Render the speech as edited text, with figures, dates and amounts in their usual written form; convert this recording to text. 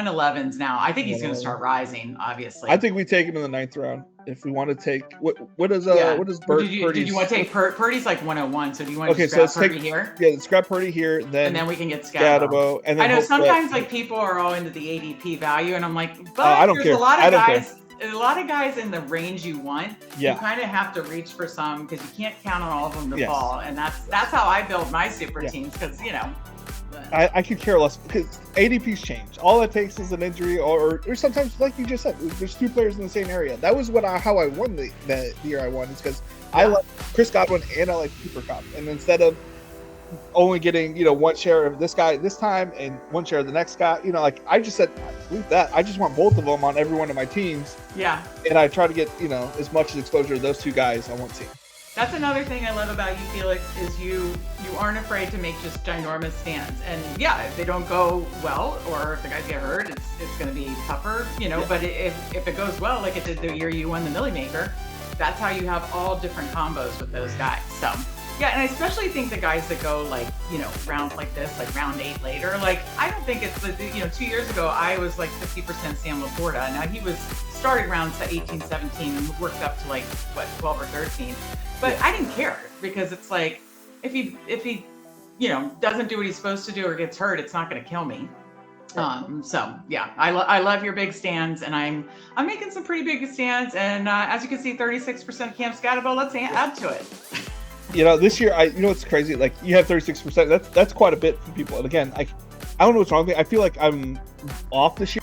111s now. I think he's going to start rising, obviously. I think we take him in the 9th round if we want to take what does Did you want to take Purdy's like 101? So do you want to scrap Purdy here? Yeah, scrap Purdy here, and then we can get Scatabo. And then I know sometimes like people are all into the ADP value, and I'm like, but I don't care. A lot of guys in the range you want. Yeah. You kind of have to reach for some because you can't count on all of them to fall, and that's how I build my super teams because I could care less because ADPs change. All it takes is an injury, or sometimes, like you just said, there's 2 players in the same area. That was how I won the year I won. Is because I like Chris Godwin and I like Cooper Kupp, and instead of only getting 1 share of this guy this time and 1 share of the next guy, like I just said, leave that. I just want both of them on every one of my teams. Yeah. And I try to get as much exposure to those 2 guys on one team. That's another thing I love about you, Felix, is you aren't afraid to make just ginormous stands. And if they don't go well, or if the guys get hurt, it's going to be tougher, But if it goes well, like it did the year you won the Millymaker, that's how you have all different combos with those guys. So yeah, and I especially think the guys that go like rounds like this, like round 8 later. Like I don't think it's 2 years ago I was like 50% Sam Laporta. Now he was started rounds 18, 17, and worked up to like 12 or 13. But I didn't care because it's like if he doesn't do what he's supposed to do or gets hurt, it's not going to kill me. So yeah, I love your big stands, and I'm making some pretty big stands. And as you can see, 36% Cam Scatabo. Let's add to it. This year, it's crazy. Like you have 36%. That's quite a bit for people. And again, I don't know what's wrong with me. I feel like I'm off this year.